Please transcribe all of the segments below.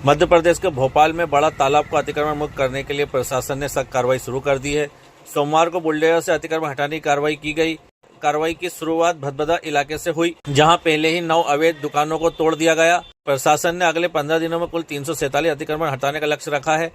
मध्य प्रदेश के भोपाल में बड़ा तालाब को अतिक्रमण मुक्त करने के लिए प्रशासन ने सख्त कार्रवाई शुरू कर दी है। सोमवार को बुलडोजर से अतिक्रमण हटाने की कार्रवाई की गई। कार्रवाई की शुरुआत भदभदा इलाके से हुई, जहां पहले ही 9 अवैध दुकानों को तोड़ दिया गया। प्रशासन ने अगले 15 दिनों में कुल 347 अतिक्रमण हटाने का लक्ष्य रखा है।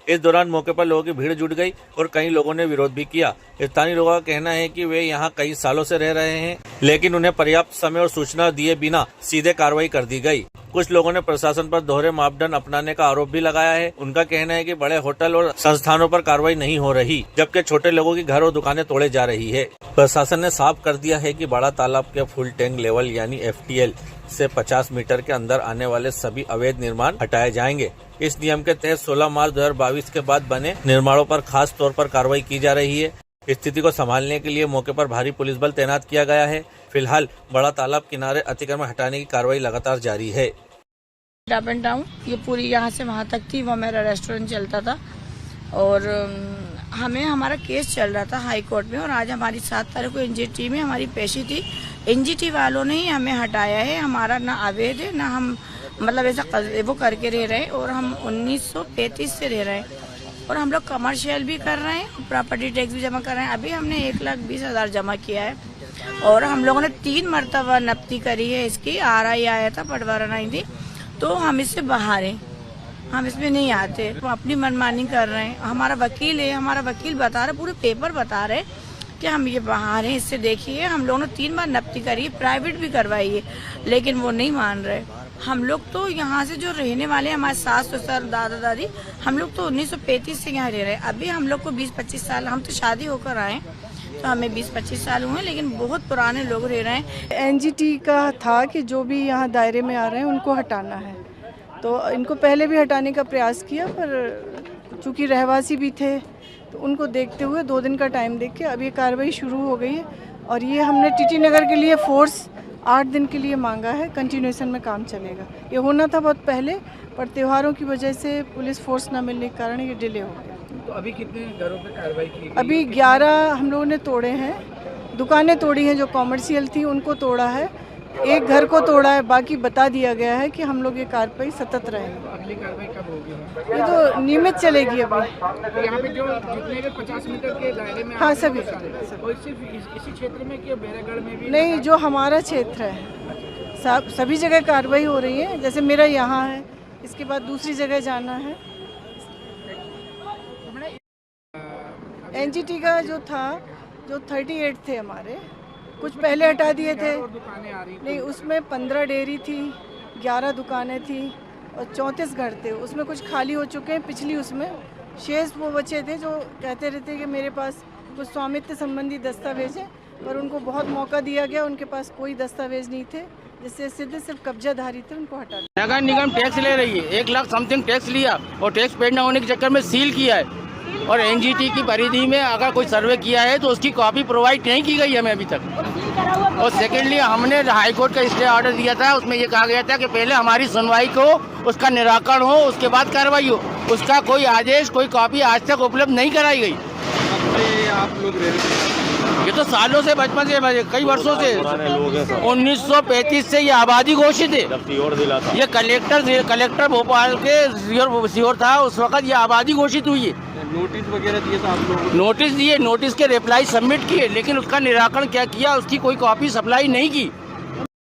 इस दौरान मौके पर लोगों की भीड़ जुट गई और कई लोगों ने विरोध भी किया। स्थानीय लोगों का कहना है कि वे यहां कई सालों से रह रहे हैं, लेकिन उन्हें पर्याप्त समय और सूचना दिए बिना सीधे कार्रवाई कर दी गई। कुछ लोगों ने प्रशासन पर दोहरे मापदंड अपनाने का आरोप भी लगाया है। उनका कहना है कि बड़े होटल और संस्थानों पर कार्रवाई नहीं हो रही, जबकि छोटे लोगों की घर और दुकानें तोड़े जा रही है। प्रशासन ने साफ कर दिया है कि बड़ा तालाब के फुल टैंक लेवल यानी FTL से 50 मीटर के अंदर आने वाले सभी अवैध निर्माण हटाए जाएंगे। इस नियम के तहत 16 मार्च 2022 के बाद बने निर्माणों पर खास तौर पर कार्रवाई की जा रही है। स्थिति को संभालने के लिए मौके पर भारी पुलिस बल तैनात किया गया है। फिलहाल बड़ा तालाब किनारे अतिक्रमण हटाने की कार्रवाई लगातार जारी है। अप एंड डाउन ये पूरी यहाँ से वहाँ तक थी, वो मेरा रेस्टोरेंट चलता था और हमें हमारा केस चल रहा था हाई कोर्ट में। और आज हमारी 7 तारीख को NGT में हमारी पेशी थी। NGT वालों ने ही हमें हटाया है। हमारा ना अवैध है, ना हम मतलब ऐसा वो करके रह रहे हैं। और हम 1935 से रह रहे हैं और हम लोग कमर्शियल भी कर रहे हैं, प्रॉपर्टी टैक्स भी जमा कर रहे हैं। अभी हमने 1,20,000 जमा किया है और हम लोगों ने 3 मरतबा नफ्ती करी है। इसकी RI आया था, पटवारा नहीं थी, तो हम इससे बाहर हैं, हम इसमें नहीं आते। हम अपनी मनमानी कर रहे हैं। हमारा वकील है, हमारा वकील बता रहे, पूरे पेपर बता रहे कि हम ये बाहर हैं, इससे देखिए। हम लोगों ने 3 बार नफ्ती करी है, प्राइवेट भी करवाई है, लेकिन वो नहीं मान रहे। हम लोग तो यहाँ से जो रहने वाले हैं, हमारे सास ससुर दादा दादी, हम लोग तो 1935 से यहाँ रह रहे हैं। अभी हम लोग को 20-25 साल, हम तो शादी होकर आए तो हमें 20-25 साल हुए, लेकिन बहुत पुराने लोग रह रहे हैं। NGT का था कि जो भी यहाँ दायरे में आ रहे हैं उनको हटाना है, तो इनको पहले भी हटाने का प्रयास किया, पर चूँकि रहवासी भी थे तो उनको देखते हुए 2 दिन का टाइम देख के अब ये कार्रवाई शुरू हो गई है। और ये हमने TT नगर के लिए फोर्स 8 दिन के लिए मांगा है। कंटिन्यूएशन में काम चलेगा। ये होना था बहुत पहले, पर त्योहारों की वजह से पुलिस फोर्स न मिलने के कारण ये डिले हो गया। तो अभी कितने घरों पे कार्रवाई की गई? अभी 11 हम लोगों ने तोड़े हैं। दुकानें तोड़ी हैं जो कॉमर्शियल थी, उनको तोड़ा है। एक घर को तोड़ा है, बाकी बता दिया गया है कि हम लोग ये कार्रवाई सतत रहेंगे। अगली कार्रवाई कब होगी? ये तो नियमित चलेगी अभी। तो यहाँ पे जो जितने भी 50 मीटर के दायरे में हाँ, सभी। और सिर्फ इसी क्षेत्र में कि बैरागढ़ में भी? नहीं, जो हमारा क्षेत्र है सभी जगह कार्रवाई हो रही है। जैसे मेरा यहाँ है, इसके बाद दूसरी जगह जाना है। NGT का जो था, जो 38 थे हमारे, कुछ पहले हटा दिए थे। दुकानें आ रही नहीं, उसमें 15 डेयरी थी, 11 दुकानें थी और 34 घर थे। उसमें कुछ खाली हो चुके हैं, पिछली उसमें शेष वो बचे थे जो कहते रहते कि मेरे पास कुछ स्वामित्व संबंधी दस्तावेज हैं, पर उनको बहुत मौका दिया गया, उनके पास कोई दस्तावेज नहीं थे, जिससे सीधे सिर्फ कब्जाधारी थे, उनको हटा दिया। नगर निगम टैक्स ले रही है, 1 लाख समथिंग टैक्स लिया और टैक्स पेड न होने के चक्कर में सील किया है। और NGT की परिधि में अगर कोई सर्वे किया है तो उसकी कॉपी प्रोवाइड नहीं की गई हमें अभी तक। और सेकेंडली हमने हाई कोर्ट का स्टे ऑर्डर दिया था, उसमें ये कहा गया था कि पहले हमारी सुनवाई को, उसका निराकरण हो, उसके बाद कार्रवाई हो। उसका कोई आदेश, कोई कॉपी आज तक उपलब्ध नहीं कराई गई। आप लोग ये तो सालों से, बचपन से, कई वर्षों से, 1935 से ये आबादी घोषित है। ये कलेक्टर भोपाल के सीओर था, उस वक्त ये आबादी घोषित हुई है। नोटिस वगैरह दिए तो आप लोग? नोटिस दिए, नोटिस के रिप्लाई सबमिट किए, लेकिन उसका निराकरण क्या किया, उसकी कोई कॉपी सप्लाई नहीं की।